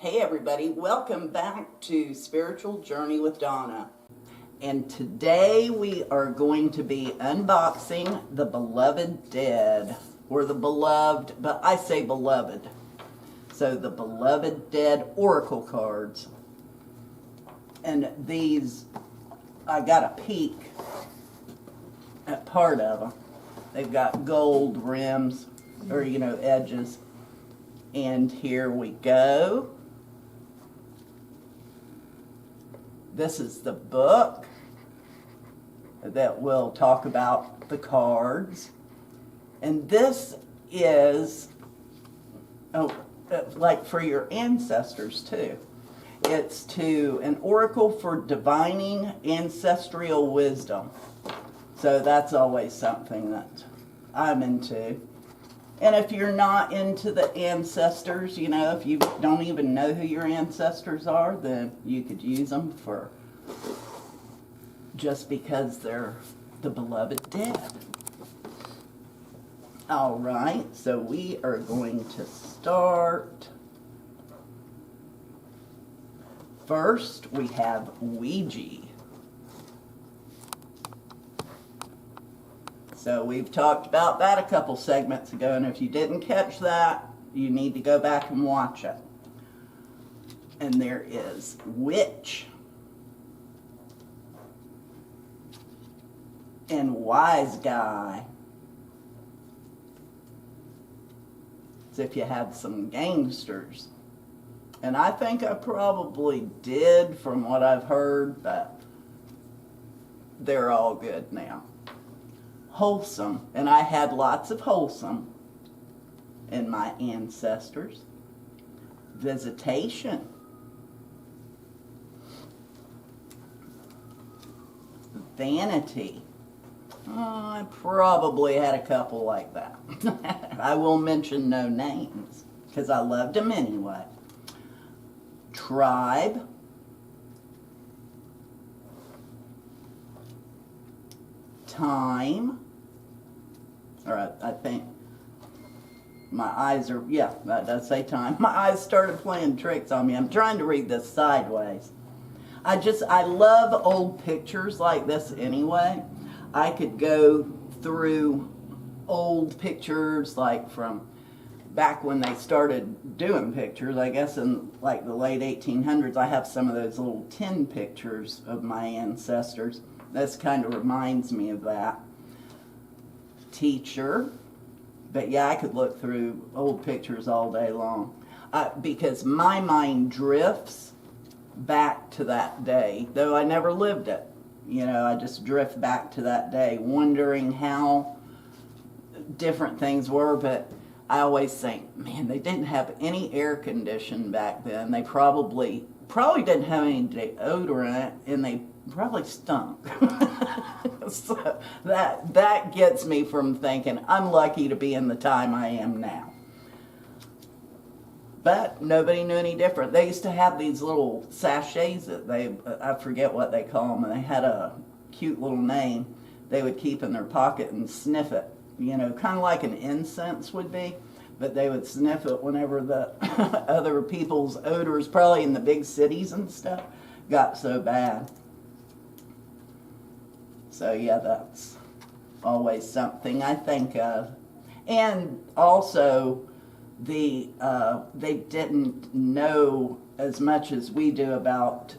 Hey everybody, welcome back to Spiritual Journey with Donna. And today we are going to be unboxing the Beloved Dead, or the Beloved, but I say Beloved. So the Beloved Dead Oracle cards. And these, I got a peek at part of them. They've got gold rims, or edges. And here we go. This is the book that will talk about the cards. And this is, like for your ancestors too. It's to an oracle for divining ancestral wisdom. So that's always something that I'm into. And if you're not into the ancestors, if you don't even know who your ancestors are, then you could use them for just because they're the beloved dead. All right, so we are going to start. First, we have Ouija. So we've talked about that a couple segments ago, and if you didn't catch that, you need to go back and watch it. And there is Witch and Wise Guy. As if you had some gangsters. And I think I probably did from what I've heard, but they're all good now. Wholesome, and I had lots of wholesome in my ancestors. Visitation. Vanity. I probably had a couple like that. I will mention no names because I loved them anyway. Tribe. Time. All right, I think my eyes are, yeah, that does say time. My eyes started playing tricks on me. I'm trying to read this sideways. I love old pictures like this anyway. I could go through old pictures like from back when they started doing pictures, I guess in like the late 1800s. I have some of those little tin pictures of my ancestors. This kind of reminds me of that. Teacher. But yeah, I could look through old pictures all day long. Because my mind drifts back to that day, though I never lived it. I just drift back to that day, wondering how different things were. But I always think, man, they didn't have any air conditioning back then. They probably didn't have any deodorant, and they probably stunk. So that gets me from thinking I'm lucky to be in the time I am now. But nobody knew any different. They used to have these little sachets that I forget what they call them, and they had a cute little name they would keep in their pocket and sniff it, kind of like an incense would be. But they would sniff it whenever the other people's odors, probably in the big cities and stuff, got so bad. So yeah, that's always something I think of. And also, they didn't know as much as we do about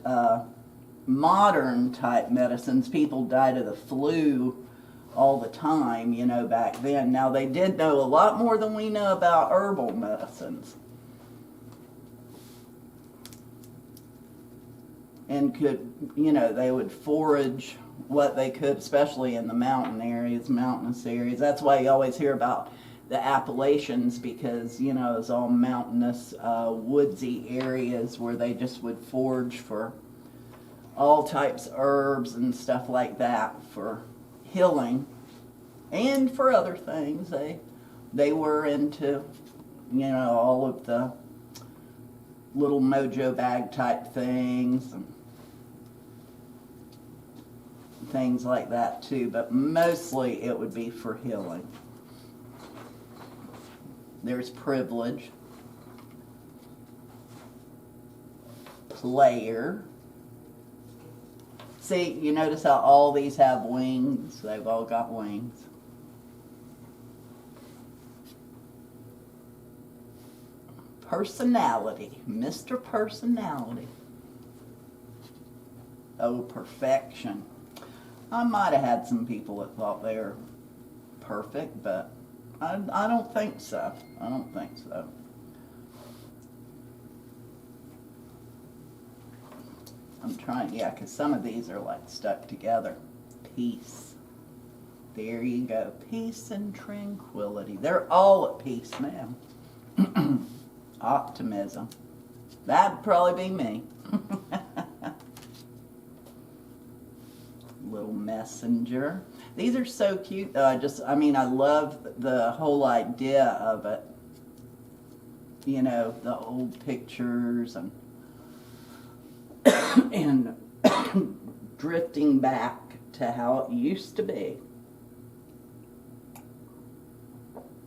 modern type medicines. People died of the flu all the time, back then. Now, they did know a lot more than we know about herbal medicines. And they would forage what they could, especially in the mountainous areas. That's why you always hear about the Appalachians, because, it's all mountainous, woodsy areas where they just would forage for all types of herbs and stuff like that for healing and for other things. They were into, all of the little mojo bag type things and things like that too, but mostly it would be for healing. There's privilege. Player. See, you notice how all these have wings? They've all got wings. Personality. Mr. Personality. Oh, perfection. I might have had some people that thought they were perfect, but I don't think so. I don't think so. I'm trying, yeah, because some of these are like stuck together. Peace. There you go. Peace and tranquility. They're all at peace now. Optimism. That'd probably be me. Little messenger. These are so cute though. I love the whole idea of it. You know, the old pictures and drifting back to how it used to be.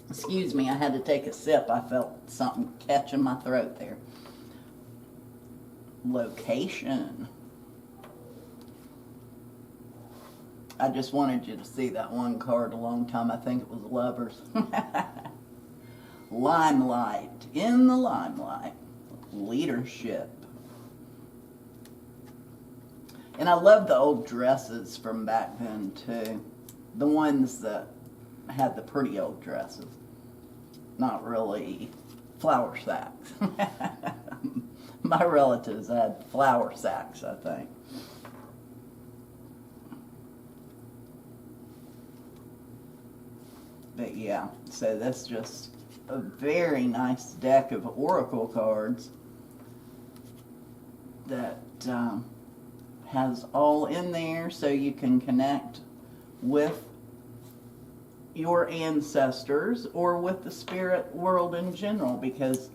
Excuse me, I had to take a sip. I felt something catch in my throat there. Location. I just wanted you to see that one card a long time. I think it was Lovers. Limelight. In the limelight. Leadership. And I love the old dresses from back then too. The ones that had the pretty old dresses. Not really flour sacks. My relatives had flour sacks, I think. But yeah, so that's just a very nice deck of oracle cards that has all in there so you can connect with your ancestors or with the spirit world in general, because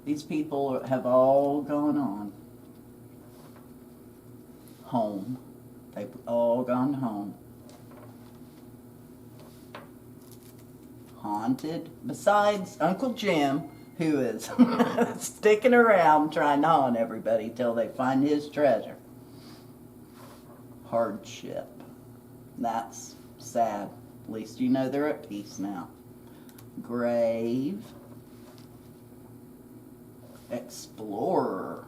these people have all gone on. Home. They've all gone home. Haunted. Besides Uncle Jim, who is sticking around trying to haunt everybody till they find his treasure. Hardship. That's sad. At least you know they're at peace now. Grave. Explorer.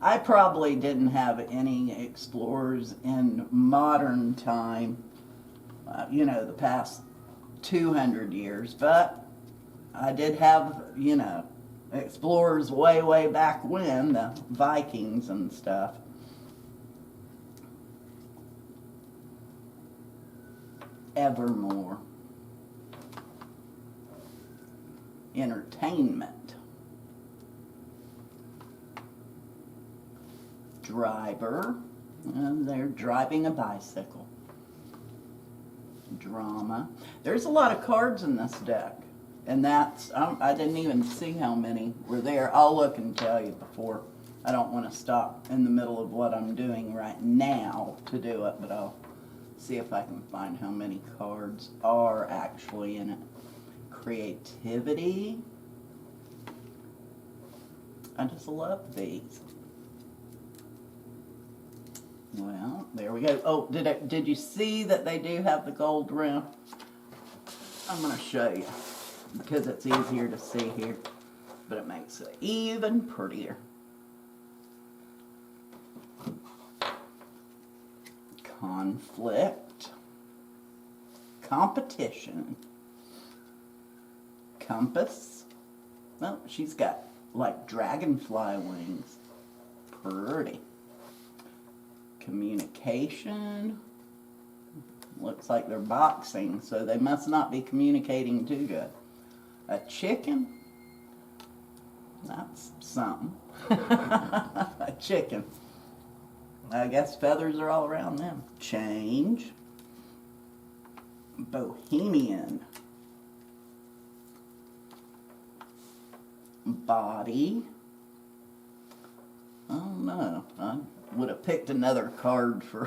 I probably didn't have any explorers in modern time, the past 200 years, but I did have, explorers way, way back when, the Vikings and stuff. Evermore. Entertainment. Driver. And they're driving a bicycle. Drama. There's a lot of cards in this deck. And I didn't even see how many were there. I'll look and tell you before. I don't want to stop in the middle of what I'm doing right now to do it, but I'll see if I can find how many cards are actually in it. Creativity. I just love these. Well, there we go. Oh, did you see that they do have the gold rim? I'm going to show you because it's easier to see here, but it makes it even prettier. Conflict. Competition. Compass. Well, she's got like dragonfly wings. Pretty. Communication. Looks like they're boxing, so they must not be communicating too good. A chicken. That's something. A chicken. I guess feathers are all around them. Change. Bohemian. Body. Oh no, I would have picked another card for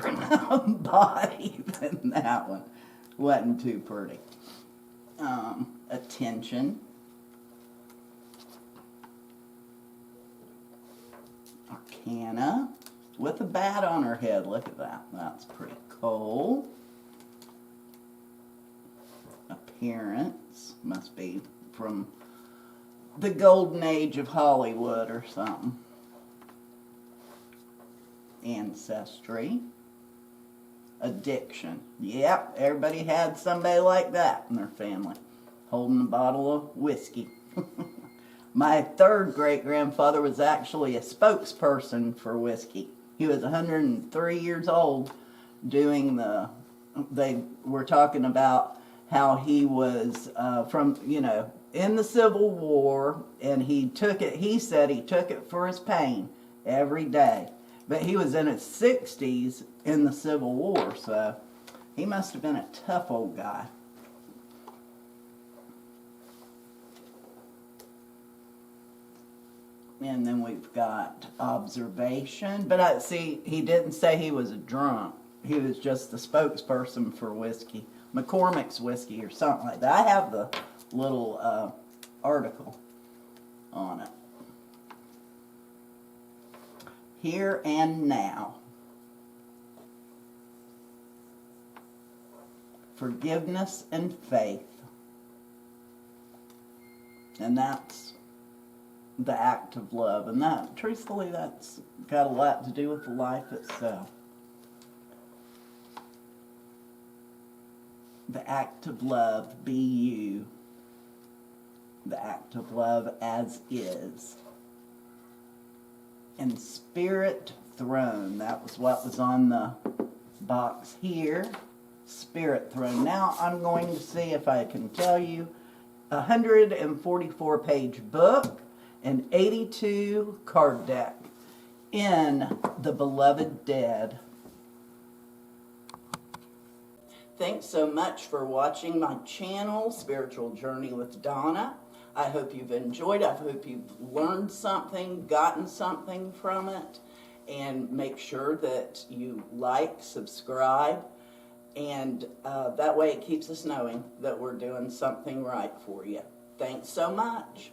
body than that one. Wasn't too pretty. Attention. Arcana with a bat on her head. Look at that. That's pretty cool. Appearance must be from the golden age of Hollywood or something. Ancestry. Addiction. Yep, everybody had somebody like that in their family, holding a bottle of whiskey. My third great-grandfather was actually a spokesperson for whiskey. He was 103 years old doing they were talking about how he was from, in the Civil War, and he said he took it for his pain every day. But he was in his 60s in the Civil War, so he must have been a tough old guy. And then we've got observation. But see, he didn't say he was a drunk. He was just the spokesperson for whiskey. McCormick's whiskey or something like that. I have the little article on it. Here and now. Forgiveness and faith. And that's the act of love. And that, truthfully, that's got a lot to do with life itself. The act of love, be you. The act of love as is. And Spirit Throne, that was what was on the box here. Spirit Throne. Now I'm going to see if I can tell you. 144-page book, an 82 card deck in The Beloved Dead. Thanks so much for watching my channel, Spiritual Journey with Donna. I hope you've enjoyed it. I hope you've learned something, gotten something from it. And make sure that you like, subscribe, and that way it keeps us knowing that we're doing something right for you. Thanks so much.